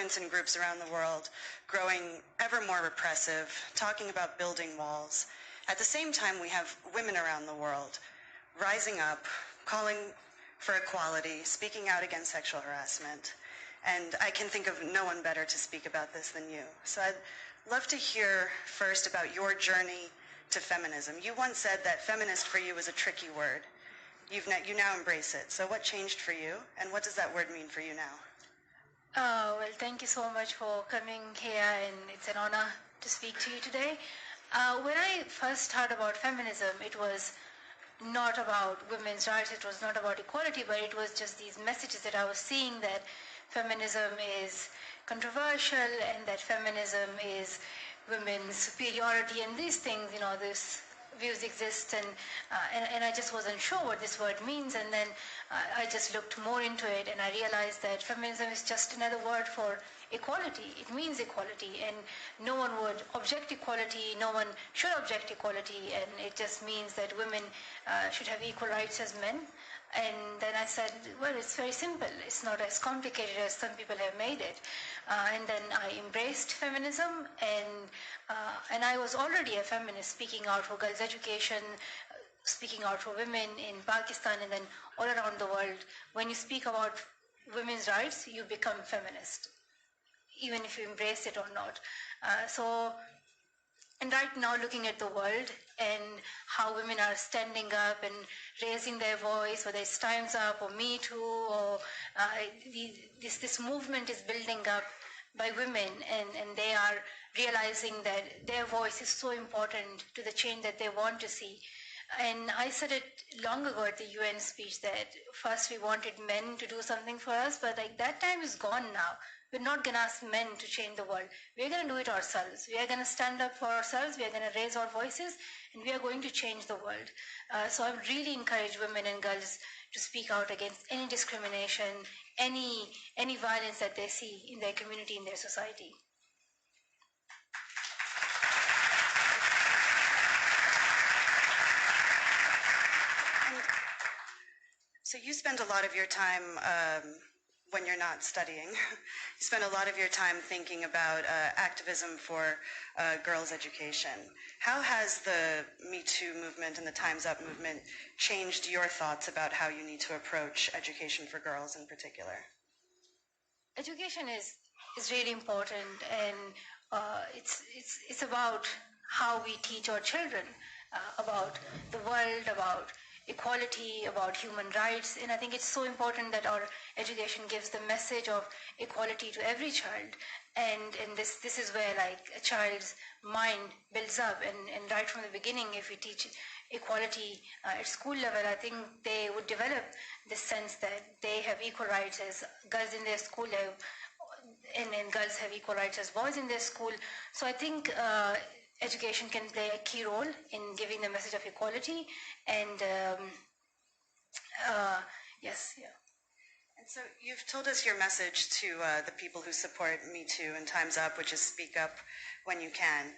movements and groups around the world growing ever more repressive, talking about building walls. At the same time, we have women around the world rising up, calling for equality, speaking out against sexual harassment. And I can think of no one better to speak about this than you. So I'd love to hear first about your journey to feminism. You once said that feminist for you was a tricky word. You now embrace it. So what changed for you, and what does that word mean for you now? Well, thank you so much for coming here, and it's an honor to speak to you today. When I first heard about feminism, it was not about women's rights, it was not about equality, but it was just these messages that I was seeing that feminism is controversial and that feminism is women's superiority and these things, these views exist, and I just wasn't sure what this word means, and then I just looked more into it and I realized that feminism is just another word for equality. It means equality, and no one would object equality, no one should object equality, and it just means that women should have equal rights as men. And then I said, well, it's very simple. It's not as complicated as some people have made it. And then I embraced feminism, and I was already a feminist, speaking out for girls' education, speaking out for women in Pakistan, and then all around the world. When you speak about women's rights, you become feminist, even if you embrace it or not. And right now, looking at the world and how women are standing up and raising their voice, whether it's Time's Up or Me Too, or this movement is building up by women, and they are realizing that their voice is so important to the change that they want to see. And I said it long ago at the UN speech that first we wanted men to do something for us, but that time is gone now. We're not going to ask men to change the world. We're going to do it ourselves. We are going to stand up for ourselves. We are going to raise our voices, and we are going to change the world. So I would really encourage women and girls to speak out against any discrimination, any violence that they see in their community, in their society. So you spend a lot of your time when you're not studying. You spend a lot of your time thinking about activism for girls' education. How has the Me Too movement and the Time's Up movement changed your thoughts about how you need to approach education for girls in particular? Education is really important, and it's about how we teach our children about the world, about equality, about human rights. And I think it's so important that our education gives the message of equality to every child. And this is where a child's mind builds up. And right from the beginning, if we teach equality at school level, I think they would develop this sense that they have equal rights as girls in their school have, and girls have equal rights as boys in their school. So I think education can play a key role in giving the message of equality. And yes, yeah. And so you've told us your message to the people who support Me Too and Time's Up, which is speak up when you can.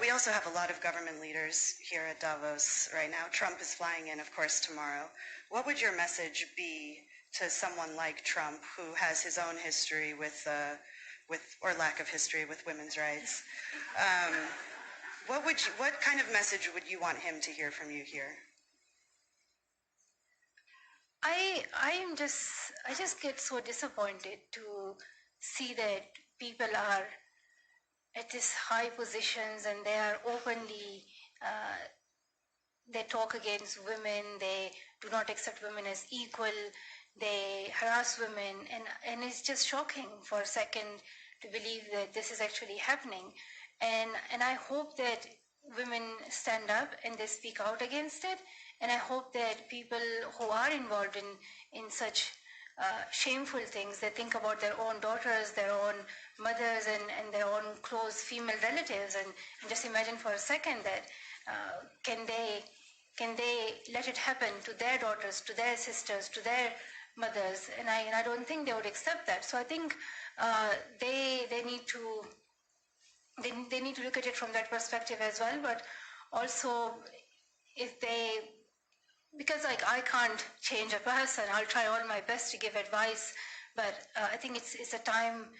We also have a lot of government leaders here at Davos right now. Trump is flying in, of course, tomorrow. What would your message be to someone like Trump, who has his own history with or lack of history with women's rights? What kind of message would you want him to hear from you here? I just get so disappointed to see that people are at these high positions and they are openly, they talk against women, they do not accept women as equal, they harass women, and it's just shocking for a second to believe that this is actually happening. And I hope that women stand up and they speak out against it. And I hope that people who are involved in such shameful things, they think about their own daughters, their own mothers, and their own close female relatives. And just imagine for a second that can they let it happen to their daughters, to their sisters, to their mothers? And I don't think they would accept that. So I think they need to look at it from that perspective as well. But also, because I can't change a person, I'll try all my best to give advice, but I think it's a time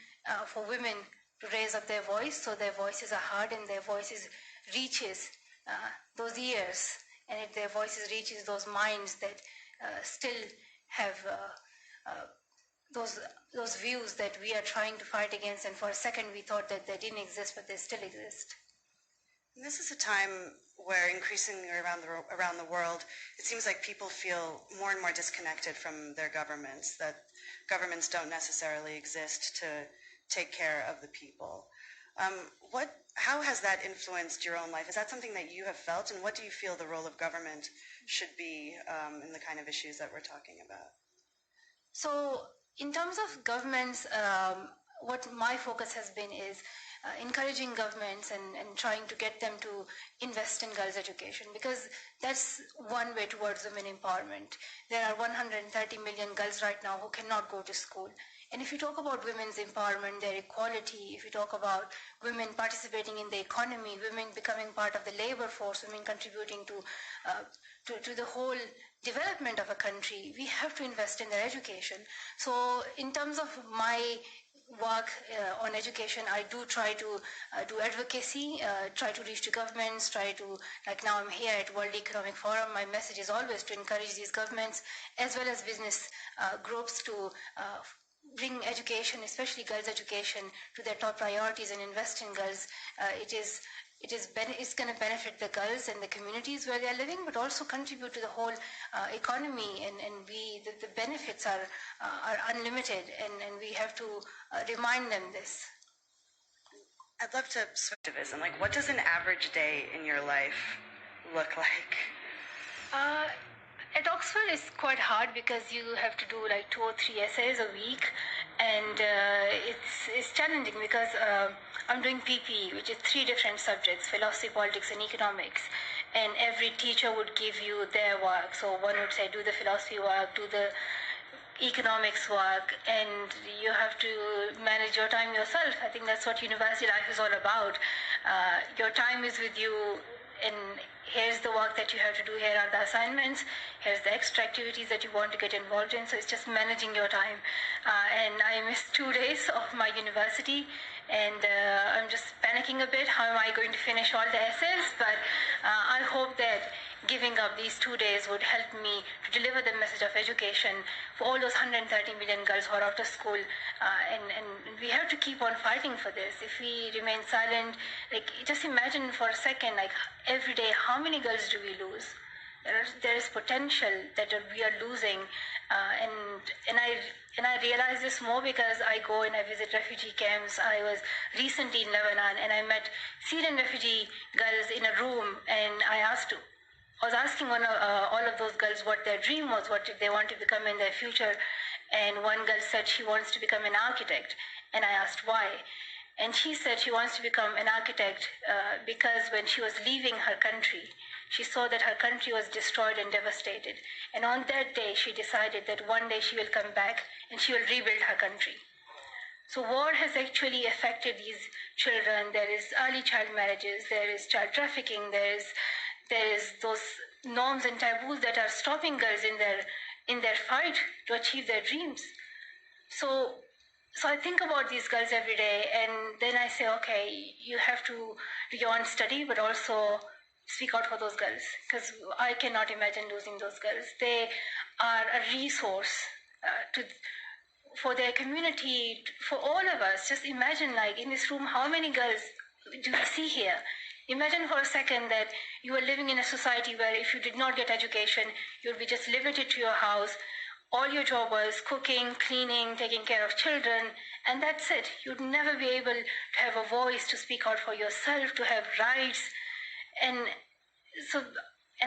for women to raise up their voice, so their voices are heard and their voices reaches those ears, and if their voices reaches those minds that still have those views that we are trying to fight against, and for a second we thought that they didn't exist, but they still exist. And this is a time where increasingly around the world, it seems like people feel more and more disconnected from their governments, that governments don't necessarily exist to take care of the people. How has that influenced your own life? Is that something that you have felt, and what do you feel the role of government should be in the kind of issues that we're talking about? So in terms of governments, what my focus has been is encouraging governments and trying to get them to invest in girls' education, because that's one way towards women empowerment. There are 130 million girls right now who cannot go to school. And if you talk about women's empowerment, their equality, if you talk about women participating in the economy, women becoming part of the labor force, women contributing to the whole development of a country, we have to invest in their education. So in terms of my work on education, I do try to do advocacy, try to reach to governments, like now I'm here at World Economic Forum, my message is always to encourage these governments as well as business groups to bring education, especially girls' education, to their top priorities and invest in girls. It's going to benefit the girls and the communities where they are living, but also contribute to the whole economy. And the benefits are unlimited, and we have to remind them this. I'd love to switch to activism. Like, what does an average day in your life look like? At Oxford, it's quite hard because you have to do like 2 or 3 essays a week, and it's challenging because I'm doing PPE, which is 3 different subjects: philosophy, politics, and economics. And every teacher would give you their work. So one would say, do the philosophy work, do the economics work, and you have to manage your time yourself. I think that's what university life is all about. Your time is with you, and here's the work that you have to do, here are the assignments, here's the extra activities that you want to get involved in. So it's just managing your time. And I missed 2 days of my university, and I'm just panicking a bit. How am I going to finish all the essays? But I hope that giving up these 2 days would help me to deliver the message of education for all those 130 million girls who are out of school. And we have to keep on fighting for this. If we remain silent, like, just imagine for a second, like, every day, how many girls do we lose? There is potential that we are losing, and I realize this more because I go and I visit refugee camps. I was recently in Lebanon, and I met Syrian refugee girls in a room, and I was asking all of those girls what their dream was, what they want to become in their future. And one girl said she wants to become an architect. And I asked why. And she said she wants to become an architect because when she was leaving her country, she saw that her country was destroyed and devastated. And on that day, she decided that one day she will come back and she will rebuild her country. So war has actually affected these children. There is early child marriages, there is child trafficking, there is those norms and taboos that are stopping girls in their fight to achieve their dreams. So I think about these girls every day, and then I say, okay, you have to do your own study, but also speak out for those girls, because I cannot imagine losing those girls. They are a resource for their community, for all of us. Just imagine, like, in this room, how many girls do we see here? Imagine for a second that you are living in a society where if you did not get education, you would be just limited to your house. All your job was cooking, cleaning, taking care of children, and that's it. You'd never be able to have a voice, to speak out for yourself, to have rights. And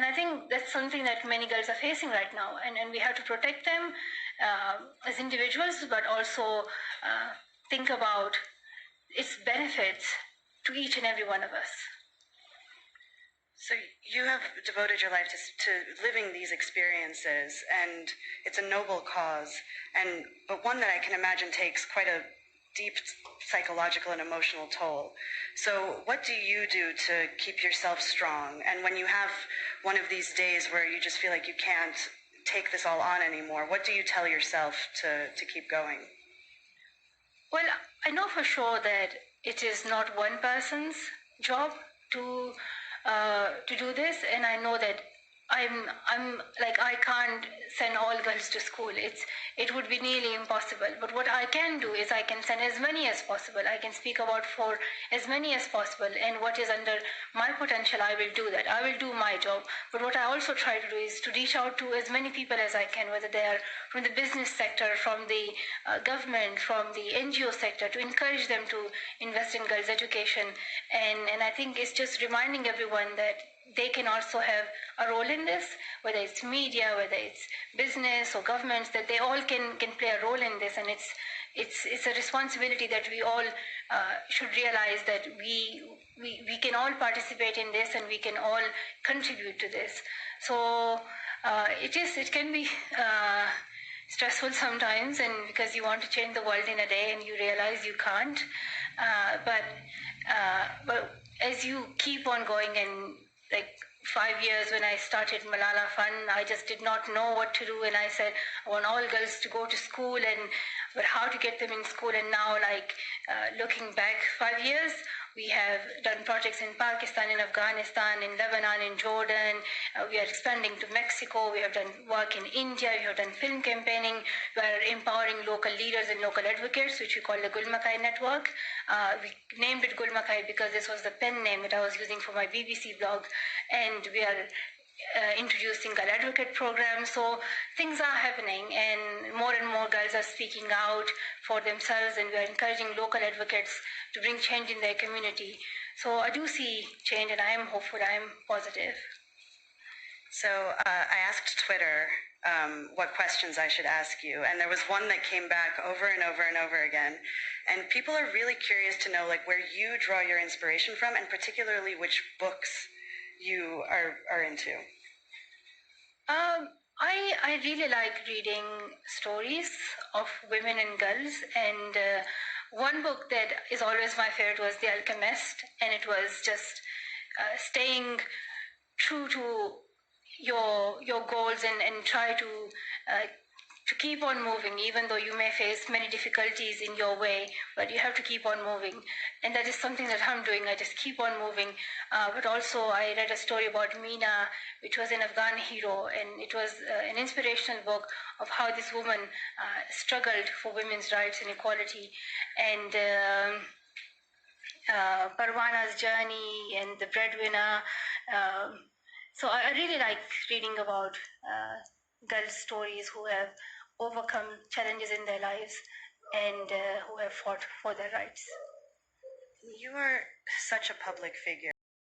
I think that's something that many girls are facing right now, and we have to protect them as individuals, but also think about its benefits to each and every one of us. So you have devoted your life to living these experiences, and it's a noble cause, but one that I can imagine takes quite a deep psychological and emotional toll. So what do you do to keep yourself strong? And when you have one of these days where you just feel like you can't take this all on anymore, what do you tell yourself to keep going? Well, I know for sure that it is not one person's job to do this, and I know that I'm like I can't send all girls to school. It would be nearly impossible. But what I can do is I can send as many as possible. I can speak about for as many as possible, and what is under my potential, I will do that. I will do my job. But what I also try to do is to reach out to as many people as I can, whether they are from the business sector, from the government, from the NGO sector, to encourage them to invest in girls' education. And I think it's just reminding everyone that they can also have a role in this, whether it's media, whether it's business or governments, that they all can play a role in this, and it's a responsibility that we all should realize that we can all participate in this and we can all contribute to this. So it can be stressful sometimes, and because you want to change the world in a day and you realize you can't, but as you keep on going, and like 5 years when I started Malala Fund, I just did not know what to do, and I said I want all girls to go to school, but how to get them in school. And now, looking back 5 years, we have done projects in Pakistan, in Afghanistan, in Lebanon, in Jordan. We are expanding to Mexico. We have done work in India. We have done film campaigning. We are empowering local leaders and local advocates, which we call the Gul Makai Network. We named it Gul Makai because this was the pen name that I was using for my BBC blog. And we are introducing girl advocate programs. So things are happening, and more girls are speaking out for themselves, and we are encouraging local advocates to bring change in their community. So I do see change, and I am hopeful, I am positive. So I asked Twitter what questions I should ask you, and there was one that came back over and over and over again. And people are really curious to know where you draw your inspiration from, and particularly which books you are into. I really like reading stories of women and girls, and one book that is always my favorite was The Alchemist, and it was just staying true to your goals, and try to keep on moving, even though you may face many difficulties in your way, but you have to keep on moving. And that is something that I'm doing. I just keep on moving. But also, I read a story about Meena, which was an Afghan hero, and it was an inspirational book of how this woman struggled for women's rights and equality. And Parwana's journey and The Breadwinner. So I really like reading about girls' stories who have overcome challenges in their lives, and who have fought for their rights. You are such a public figure.